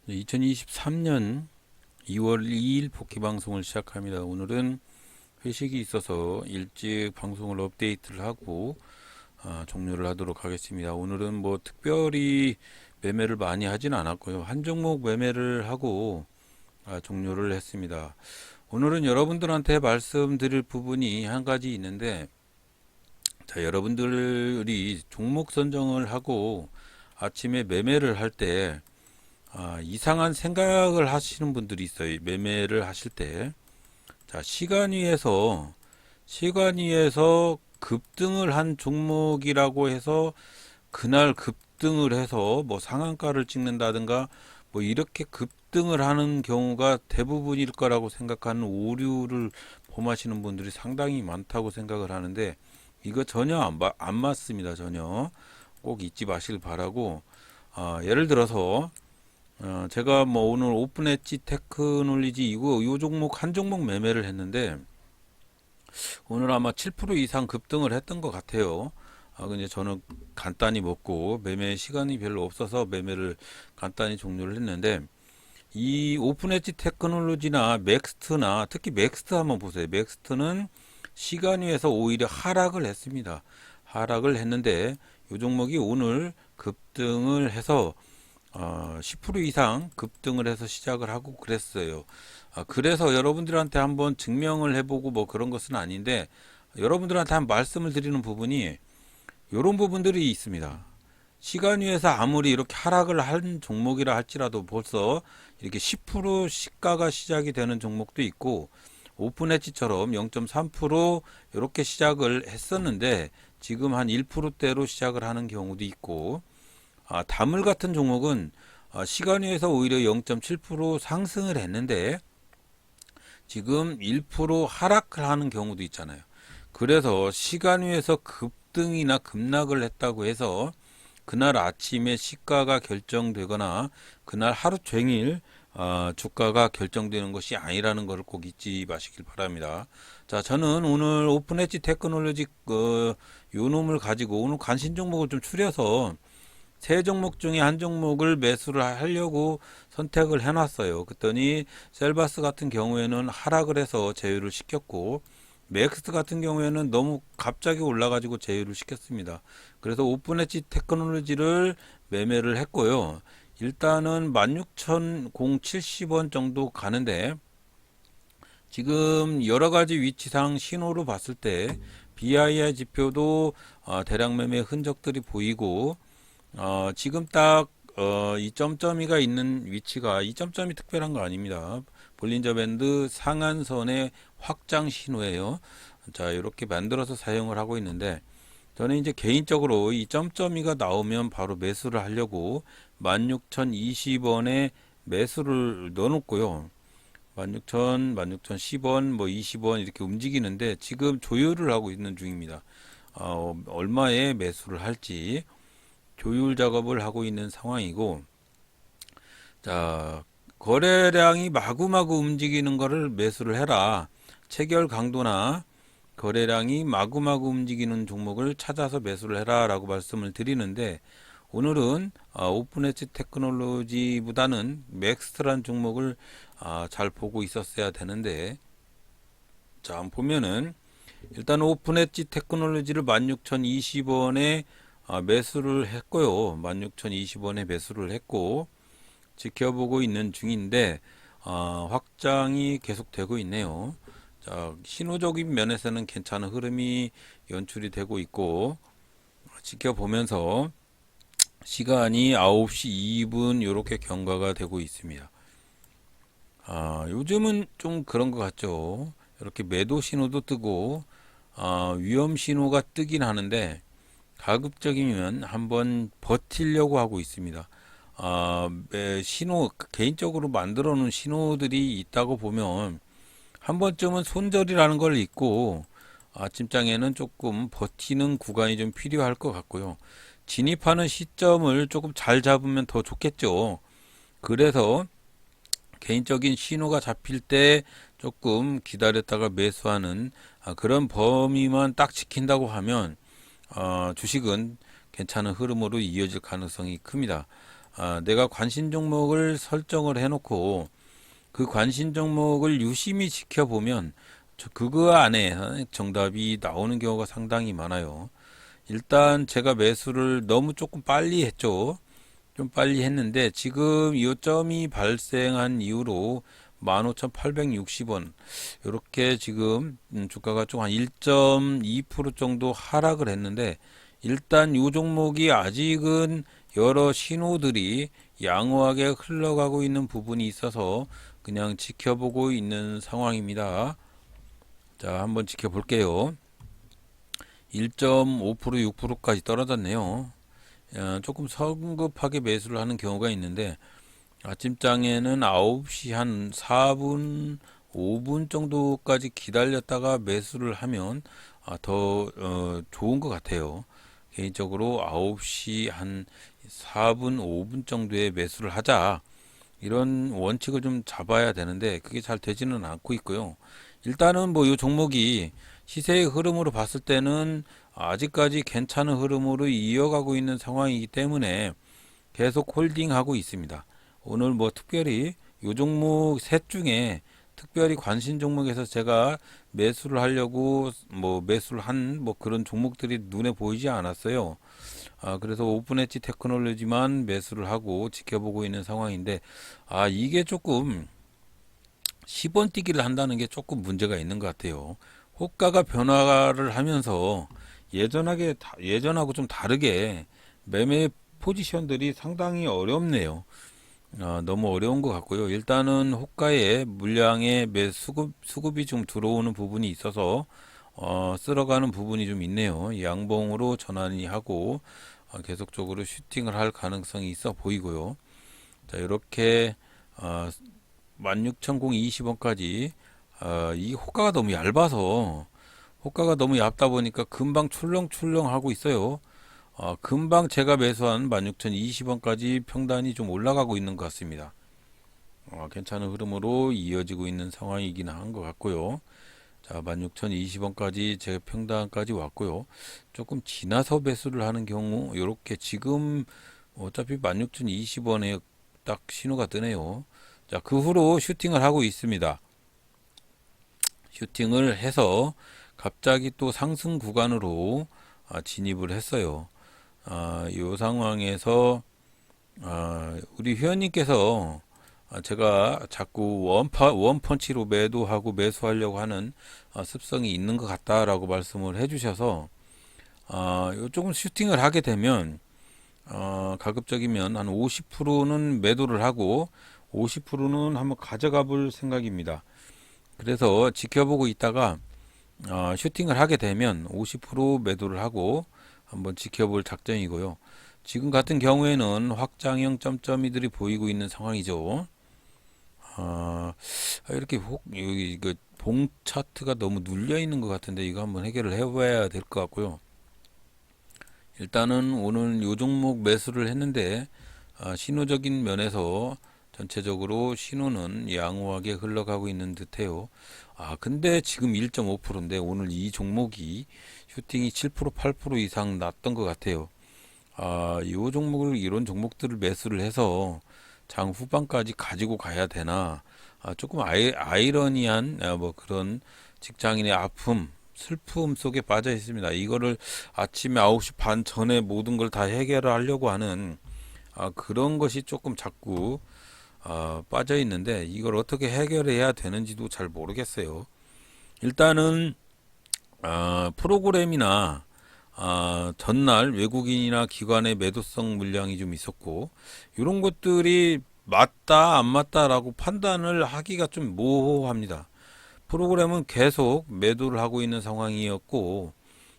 2023년 2월 2일 복귀 방송을 시작합니다. 오늘은 회식이 있어서 일찍 방송을 업데이트를 하고 종료를 하도록 하겠습니다. 오늘은 뭐 특별히 매매를 많이 하진 않았고요. 한 종목 매매를 하고 종료를 했습니다. 오늘은 여러분들한테 말씀드릴 부분이 한 가지 있는데, 여러분들이 종목 선정을 하고 아침에 매매를 할때 이상한 생각을 하시는 분들이 있어요. 매매를 하실 때. 시간 위에서 급등을 한 종목이라고 해서 그날 급등을 해서 뭐 상한가를 찍는다든가 뭐 이렇게 급등을 하는 경우가 대부분일 거라고 생각하는 오류를 범하시는 분들이 상당히 많다고 생각을 하는데, 이거 전혀 안 맞습니다. 전혀. 꼭 잊지 마시길 바라고, 예를 들어서 제가 뭐 오늘 오픈 엣지 테크놀로지 이 종목 한 종목 매매를 했는데 오늘 아마 7% 이상 급등을 했던 것 같아요. 근데 저는 간단히 먹고 매매 시간이 별로 없어서 매매를 간단히 종료를 했는데, 이 오픈 엣지 테크놀로지나 맥스트나 특히 맥스트 한번 보세요. 맥스트는 시간 위에서 오히려 하락을 했습니다. 하락을 했는데 이 종목이 오늘 급등을 해서 10% 이상 급등을 해서 시작을 하고 그랬어요. 그래서 여러분들한테 한번 증명을 해보고 뭐 그런 것은 아닌데, 여러분들한테 한 말씀을 드리는 부분이 이런 부분들이 있습니다. 시간 위에서 아무리 이렇게 하락을 한 종목이라 할지라도 벌써 이렇게 10% 시가가 시작이 되는 종목도 있고, 오픈 엣지처럼 0.3% 이렇게 시작을 했었는데 지금 한 1%대로 시작을 하는 경우도 있고, 다물 같은 종목은 시간 위에서 오히려 0.7% 상승을 했는데 지금 1% 하락을 하는 경우도 있잖아요. 그래서 시간 위에서 급등이나 급락을 했다고 해서 그날 아침에 시가가 결정되거나 그날 하루 종일 주가가 결정되는 것이 아니라는 것을 꼭 잊지 마시길 바랍니다. 저는 오늘 오픈 엣지 테크놀로지 요 놈을 가지고 오늘 관심 종목을 좀 추려서 세 종목 중에 한 종목을 매수를 하려고 선택을 해놨어요. 그랬더니 셀바스 같은 경우에는 하락을 해서 제휴를 시켰고, 맥스 같은 경우에는 너무 갑자기 올라가지고 제휴를 시켰습니다. 그래서 오픈 엣지 테크놀로지를 매매를 했고요. 일단은 16,070원 정도 가는데 지금 여러 가지 위치상 신호로 봤을 때 BII 지표도 대량 매매 흔적들이 보이고, 지금 딱, 이 점점이가 있는 위치가, 이 점점이 특별한 거 아닙니다. 볼린저 밴드 상한선의 확장 신호예요. 이렇게 만들어서 사용을 하고 있는데, 저는 이제 개인적으로 이 점점이가 나오면 바로 매수를 하려고 16,020원에 매수를 넣어놓고요. 16,000, 16,010원, 뭐 20원 이렇게 움직이는데 지금 조율을 하고 있는 중입니다. 얼마에 매수를 할지 조율 작업을 하고 있는 상황이고, 거래량이 마구마구 움직이는 거를 매수를 해라. 체결 강도나 거래량이 마구마구 움직이는 종목을 찾아서 매수를 해라 라고 말씀을 드리는데, 오늘은 오픈 엣지 테크놀로지보다는 맥스트란 종목을 잘 보고 있었어야 되는데, 한번 보면은 일단 오픈 엣지 테크놀로지를 16,020원에 매수를 했고요. 16,020원에 매수를 했고 지켜보고 있는 중인데 확장이 계속되고 있네요. 신호적인 면에서는 괜찮은 흐름이 연출이 되고 있고, 지켜보면서 시간이 9시 2분 이렇게 경과가 되고 있습니다. 요즘은 좀 그런 것 같죠. 이렇게 매도 신호도 뜨고 위험 신호가 뜨긴 하는데 가급적이면 한번 버티려고 하고 있습니다. 신호, 개인적으로 만들어 놓은 신호들이 있다고 보면 한 번쯤은 손절이라는 걸 잊고 아침장에는 조금 버티는 구간이 좀 필요할 것 같고요. 진입하는 시점을 조금 잘 잡으면 더 좋겠죠. 그래서 개인적인 신호가 잡힐 때 조금 기다렸다가 매수하는 그런 범위만 딱 지킨다고 하면 주식은 괜찮은 흐름으로 이어질 가능성이 큽니다. 내가 관심 종목을 설정을 해놓고 그 관심 종목을 유심히 지켜보면 그거 안에 정답이 나오는 경우가 상당히 많아요. 일단 제가 매수를 너무 조금 빨리 했죠. 좀 빨리 했는데 지금 이 점이 발생한 이후로 15,860원 이렇게 지금 주가가 좀 한 1.2% 정도 하락을 했는데 일단 이 종목이 아직은 여러 신호들이 양호하게 흘러가고 있는 부분이 있어서 그냥 지켜보고 있는 상황입니다. 자, 한번 지켜볼게요. 1.5% 6%까지 떨어졌네요. 조금 성급하게 매수를 하는 경우가 있는데 아침장에는 9시 한 4분 5분 정도까지 기다렸다가 매수를 하면 더 좋은 것 같아요. 개인적으로 9시 한 4분 5분 정도에 매수를 하자 이런 원칙을 좀 잡아야 되는데 그게 잘 되지는 않고 있고요. 일단은 뭐 이 종목이 시세의 흐름으로 봤을 때는 아직까지 괜찮은 흐름으로 이어가고 있는 상황이기 때문에 계속 홀딩하고 있습니다. 오늘 뭐 특별히 요 종목 셋 중에 특별히 관심 종목에서 제가 매수를 하려고 뭐 매수를 한 뭐 그런 종목들이 눈에 보이지 않았어요. 그래서 오픈 엣지 테크놀로지만 매수를 하고 지켜보고 있는 상황인데 이게 조금 10원 뛰기를 한다는 게 조금 문제가 있는 것 같아요. 호가가 변화를 하면서 예전하고 좀 다르게 매매 포지션들이 상당히 어렵네요. 너무 어려운 것 같고요. 일단은 호가에 물량의 수급이 좀 들어오는 부분이 있어서 쓸어가는 부분이 좀 있네요. 양봉으로 전환이 하고 계속적으로 슈팅을 할 가능성이 있어 보이고요. 자, 이렇게 16,020원까지 이 호가가 너무 얇다 보니까 금방 출렁출렁 하고 있어요. 금방 제가 매수한 16,020원까지 평단이 좀 올라가고 있는 것 같습니다. 괜찮은 흐름으로 이어지고 있는 상황이긴 한 것 같고요. 자, 16,020원까지 제 평단까지 왔고요. 조금 지나서 매수를 하는 경우, 이렇게 지금 어차피 16,020원에 딱 신호가 뜨네요. 자, 그 후로 슈팅을 하고 있습니다. 슈팅을 해서 갑자기 또 상승 구간으로 진입을 했어요. 이 상황에서 우리 회원님께서 제가 자꾸 원펀치로 매도하고 매수하려고 하는 습성이 있는 것 같다라고 말씀을 해주셔서 조금 슈팅을 하게 되면 가급적이면 한 50%는 매도를 하고 50%는 한번 가져가 볼 생각입니다. 그래서 지켜보고 있다가 슈팅을 하게 되면 50% 매도를 하고 한번 지켜볼 작전이고요. 지금 같은 경우에는 확장형 점점이들이 보이고 있는 상황이죠. 이렇게 여기 봉 차트가 너무 눌려 있는 것 같은데 이거 한번 해결을 해봐야 될 것 같고요. 일단은 오늘 요 종목 매수를 했는데 신호적인 면에서 전체적으로 신호는 양호하게 흘러가고 있는 듯해요. 근데 지금 1.5%인데 오늘 이 종목이 슈팅이 7% 8% 이상 났던 것 같아요. 이 종목을 이런 종목들을 매수를 해서 장 후반까지 가지고 가야 되나? 조금 아이러니한 뭐 그런 직장인의 아픔, 슬픔 속에 빠져 있습니다. 이거를 아침에 9시 반 전에 모든 걸 다 해결하려고 하는 그런 것이 조금 자꾸 빠져 있는데 이걸 어떻게 해결해야 되는지도 잘 모르겠어요. 일단은 프로그램이나 전날 외국인이나 기관의 매도성 물량이 좀 있었고 이런 것들이 맞다 안 맞다라고 판단을 하기가 좀 모호합니다. 프로그램은 계속 매도를 하고 있는 상황이었고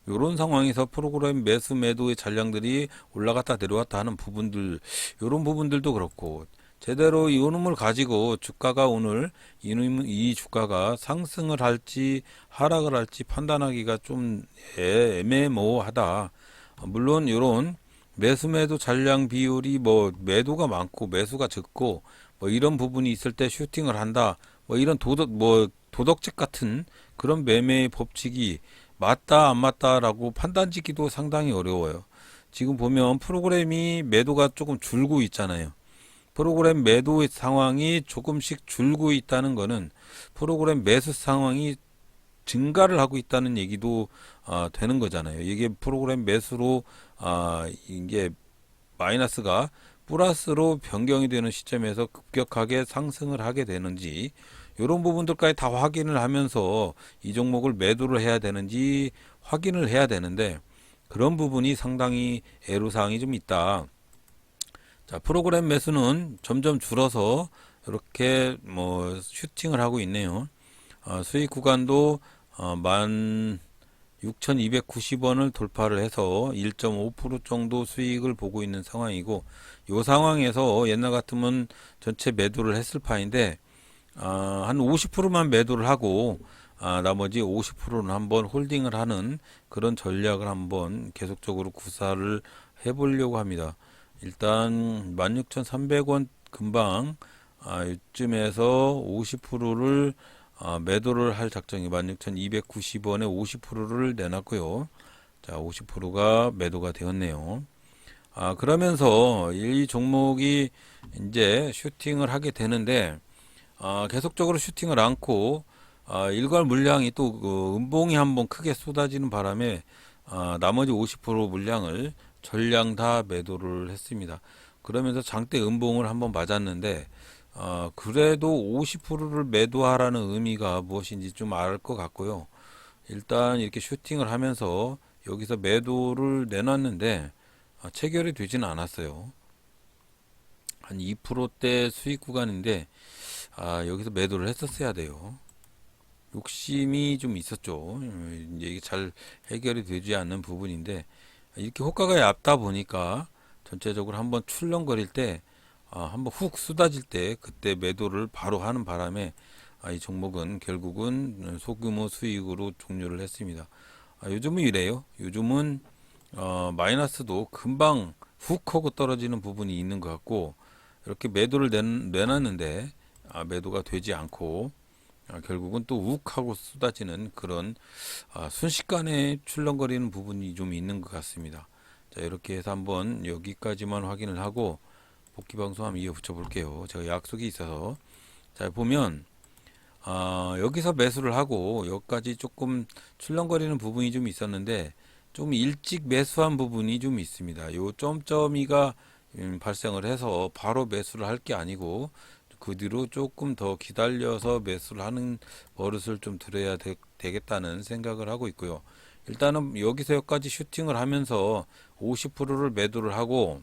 이런 상황에서 프로그램 매도의 잔량들이 올라갔다 내려왔다 하는 부분들 이런 부분들도 그렇고 제대로 이 놈을 가지고 주가가 오늘 이 주가가 상승을 할지 하락을 할지 판단하기가 좀 애매모호하다. 물론 이런 매도 잔량 비율이 뭐 매도가 많고 매수가 적고 뭐 이런 부분이 있을 때 슈팅을 한다. 뭐 이런 도덕책 같은 그런 매매의 법칙이 맞다 안 맞다라고 판단짓기도 상당히 어려워요. 지금 보면 프로그램이 매도가 조금 줄고 있잖아요. 프로그램 매도 상황이 조금씩 줄고 있다는 것은 프로그램 매수 상황이 증가를 하고 있다는 얘기도 되는 거잖아요. 이게 프로그램 매수로 이게 마이너스가 플러스로 변경이 되는 시점에서 급격하게 상승을 하게 되는지 이런 부분들까지 다 확인을 하면서 이 종목을 매도를 해야 되는지 확인을 해야 되는데 그런 부분이 상당히 애로사항이 좀 있다. 자, 프로그램 매수는 점점 줄어서 이렇게 뭐 슈팅을 하고 있네요. 수익 구간도 16,290원을 돌파를 해서 1.5% 정도 수익을 보고 있는 상황이고, 이 상황에서 옛날 같으면 전체 매도를 했을 파인데 한 50%만 매도를 하고 나머지 50%는 한번 홀딩을 하는 그런 전략을 한번 계속적으로 구사를 해보려고 합니다. 일단 16,300원 금방 이쯤에서 50%를 매도를 할 작정이 16,290원에 50%를 내놨고요. 자, 50%가 매도가 되었네요. 그러면서 이 종목이 이제 슈팅을 하게 되는데 계속적으로 슈팅을 않고 일괄 물량이 또 그 음봉이 한번 크게 쏟아지는 바람에 나머지 50% 물량을 전량 다 매도를 했습니다. 그러면서 장대 음봉을 한번 맞았는데 그래도 50%를 매도하라는 의미가 무엇인지 좀 알 것 같고요. 일단 이렇게 슈팅을 하면서 여기서 매도를 내놨는데 체결이 되지는 않았어요. 한 2%대 수익 구간인데 여기서 매도를 했었어야 돼요. 욕심이 좀 있었죠. 이제 이게 잘 해결이 되지 않는 부분인데 이렇게 호가가 얕다 보니까 전체적으로 한번 출렁거릴 때 한번 훅 쏟아질 때 그때 매도를 바로 하는 바람에 이 종목은 결국은 소규모 수익으로 종료를 했습니다. 요즘은 이래요. 요즘은 마이너스도 금방 훅 하고 떨어지는 부분이 있는 것 같고 이렇게 매도를 내놨는데 매도가 되지 않고 결국은 또 욱하고 쏟아지는 그런 순식간에 출렁거리는 부분이 좀 있는 것 같습니다. 자, 이렇게 해서 한번 여기까지만 확인을 하고 복귀 방송 한번 이어붙여 볼게요. 제가 약속이 있어서. 자, 보면 여기서 매수를 하고 여기까지 조금 출렁거리는 부분이 좀 있었는데 좀 일찍 매수한 부분이 좀 있습니다. 요 점점이가 발생을 해서 바로 매수를 할 게 아니고 그 뒤로 조금 더 기다려서 매수를 하는 버릇을 좀 들여야 되겠다는 생각을 하고 있고요. 일단은 여기서 여기까지 슈팅을 하면서 50%를 매도를 하고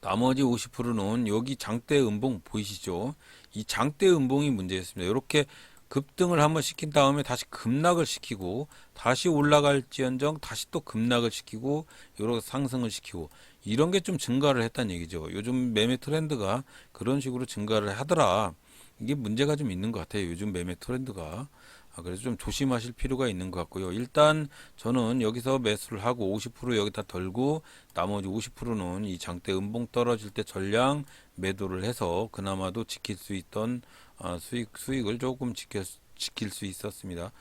나머지 50%는 여기 장대 음봉 보이시죠? 이 장대 음봉이 문제였습니다. 이렇게 급등을 한번 시킨 다음에 다시 급락을 시키고 다시 올라갈지언정 다시 또 급락을 시키고 이렇게 상승을 시키고 이런 게 좀 증가를 했다는 얘기죠. 요즘 매매 트렌드가 그런 식으로 증가를 하더라. 이게 문제가 좀 있는 것 같아요. 요즘 매매 트렌드가. 그래서 좀 조심하실 필요가 있는 것 같고요. 일단 저는 여기서 매수를 하고 50% 여기다 덜고 나머지 50%는 이 장대 음봉 떨어질 때 전량 매도를 해서 그나마도 지킬 수 있던 수익을 조금 지킬 수 있었습니다.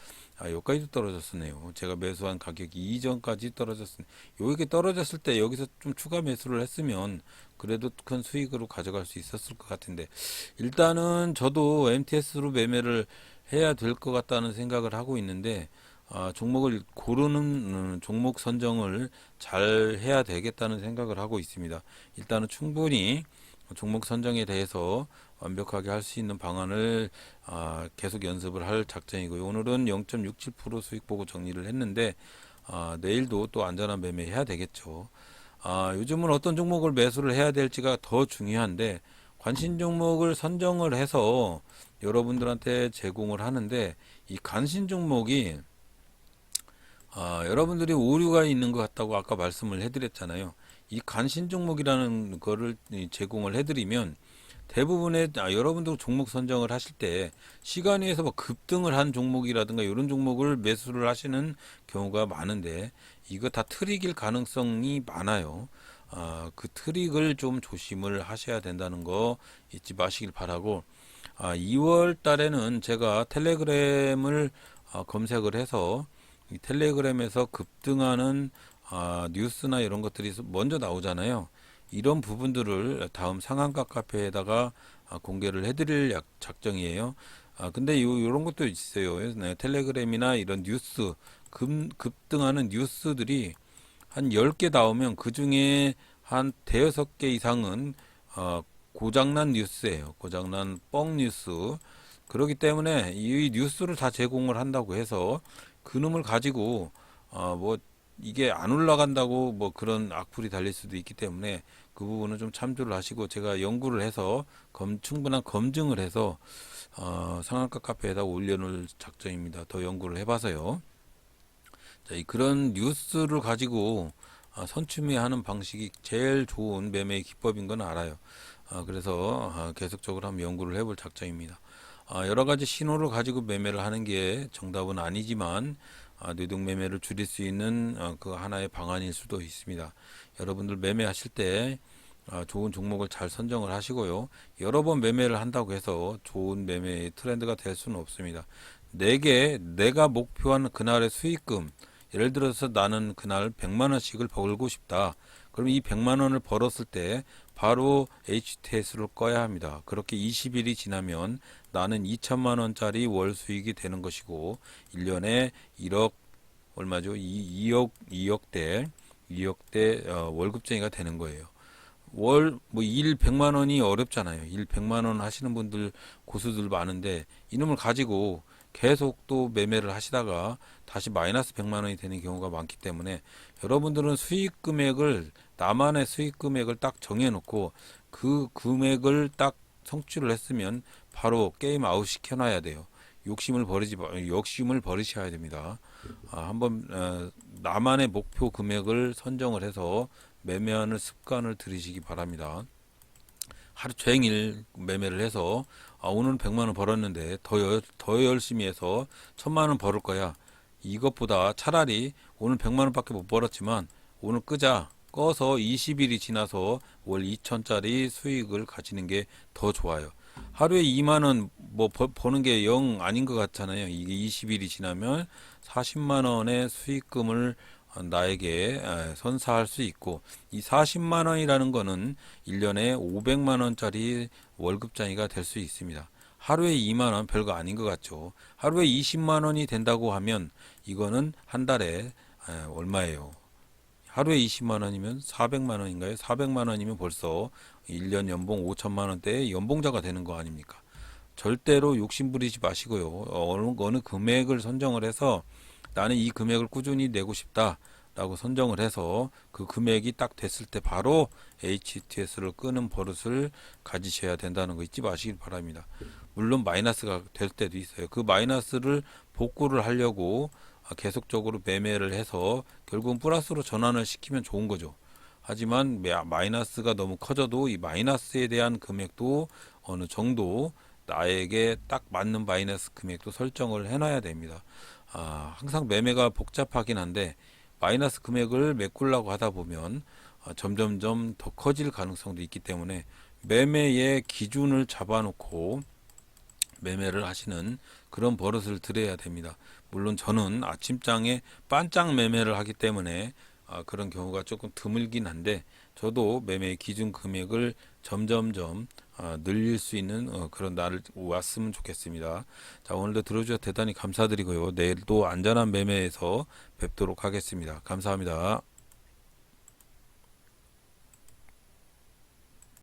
여기까지도 떨어졌었네요. 제가 매수한 가격이 이전까지 떨어졌습니다. 여기 떨어졌을 때 여기서 좀 추가 매수를 했으면 그래도 큰 수익으로 가져갈 수 있었을 것 같은데 일단은 저도 MTS로 매매를 해야 될 것 같다는 생각을 하고 있는데 종목을 고르는 종목 선정을 잘 해야 되겠다는 생각을 하고 있습니다. 일단은 충분히 종목 선정에 대해서 완벽하게 할 수 있는 방안을 계속 연습을 할 작정이고요. 오늘은 0.67% 수익 보고 정리를 했는데 내일도 또 안전한 매매 해야 되겠죠. 요즘은 어떤 종목을 매수를 해야 될지가 더 중요한데 관심 종목을 선정을 해서 여러분들한테 제공을 하는데 이 관심 종목이 여러분들이 오류가 있는 것 같다고 아까 말씀을 해드렸잖아요. 이 관심 종목이라는 거를 제공을 해드리면 대부분의 여러분들 종목 선정을 하실 때 시간에서 뭐 급등을 한 종목이라든가 이런 종목을 매수를 하시는 경우가 많은데 이거 다 트릭일 가능성이 많아요. 그 트릭을 좀 조심을 하셔야 된다는 거 잊지 마시길 바라고 2월 달에는 제가 텔레그램을 검색을 해서 이 텔레그램에서 급등하는 뉴스나 이런 것들이 먼저 나오잖아요. 이런 부분들을 다음 상한가 카페에다가 공개를 해드릴 작정이에요. 근데 요런 것도 있어요. 네, 텔레그램이나 이런 뉴스, 급등하는 뉴스들이 한 10개 나오면 그 중에 한 대여섯 개 이상은 고장난 뉴스예요. 고장난 뻥 뉴스. 그렇기 때문에 이 뉴스를 다 제공을 한다고 해서 그놈을 가지고 뭐 이게 안 올라간다고 뭐 그런 악플이 달릴 수도 있기 때문에 그 부분은 좀 참조를 하시고 제가 연구를 해서 충분한 검증을 해서 상한가 카페에다 올려놓을 작정입니다. 더 연구를 해봐서요. 자, 그런 뉴스를 가지고 선취매하는 방식이 제일 좋은 매매의 기법인 건 알아요. 그래서 계속적으로 한번 연구를 해볼 작정입니다. 여러 가지 신호를 가지고 매매를 하는 게 정답은 아니지만 뇌동 매매를 줄일 수 있는 그 하나의 방안일 수도 있습니다. 여러분들 매매하실 때 좋은 종목을 잘 선정을 하시고요. 여러 번 매매를 한다고 해서 좋은 매매의 트렌드가 될 수는 없습니다. 내가 목표한 그날의 수익금, 예를 들어서 나는 그날 100만 원씩을 벌고 싶다. 그럼 이 100만 원을 벌었을 때 바로 HTS를 꺼야 합니다. 그렇게 20일이 지나면 나는 2천만 원짜리 월 수익이 되는 것이고 1년에 1억 얼마죠? 2억대 월급쟁이가 되는 거예요. 일 100만 원이 어렵잖아요. 일 100만 원 하시는 분들, 고수들 많은데, 이놈을 가지고 계속 또 매매를 하시다가 다시 마이너스 100만 원이 되는 경우가 많기 때문에 여러분들은 나만의 수익 금액을 딱 정해놓고 그 금액을 딱 성취를 했으면 바로 게임 아웃 시켜놔야 돼요. 욕심을 버리셔야 됩니다. 한번 나만의 목표 금액을 선정을 해서 매매하는 습관을 들이시기 바랍니다. 하루 종일 매매를 해서 오늘은 100만 원 벌었는데 더 열심히 해서 1000만 원 벌을 거야. 이것보다 차라리 오늘 100만 원밖에 못 벌었지만 오늘 꺼서 20일이 지나서 월 2천짜리 수익을 가지는 게 더 좋아요. 하루에 2만 원 뭐 버는 게 영 아닌 것 같잖아요. 이게 20일이 지나면 40만 원의 수익금을 나에게 선사할 수 있고, 이 40만 원이라는 거는 1년에 500만 원짜리 월급장이가 될 수 있습니다. 하루에 2만 원 별거 아닌 것 같죠. 하루에 20만 원이 된다고 하면 이거는 한 달에 얼마예요? 하루에 20만 원이면 400만 원인가요? 400만 원이면 벌써 1년 연봉 5천만 원대의 연봉자가 되는 거 아닙니까? 절대로 욕심 부리지 마시고요. 어느 금액을 선정을 해서 나는 이 금액을 꾸준히 내고 싶다라고 선정을 해서 그 금액이 딱 됐을 때 바로 HTS를 끄는 버릇을 가지셔야 된다는 거 잊지 마시기 바랍니다. 물론 마이너스가 될 때도 있어요. 그 마이너스를 복구를 하려고 계속적으로 매매를 해서 결국은 플러스로 전환을 시키면 좋은 거죠. 하지만 마이너스가 너무 커져도 이 마이너스에 대한 금액도 어느 정도 나에게 딱 맞는 마이너스 금액도 설정을 해놔야 됩니다. 항상 매매가 복잡하긴 한데 마이너스 금액을 메꾸려고 하다 보면 점점점 더 커질 가능성도 있기 때문에 매매의 기준을 잡아놓고 매매를 하시는 그런 버릇을 들여야 됩니다. 물론 저는 아침장에 반짝 매매를 하기 때문에 그런 경우가 조금 드물긴 한데 저도 매매 기준 금액을 점점점 늘릴 수 있는 그런 날을 왔으면 좋겠습니다. 자, 오늘도 들어주셔서 대단히 감사드리고요. 내일도 안전한 매매에서 뵙도록 하겠습니다. 감사합니다.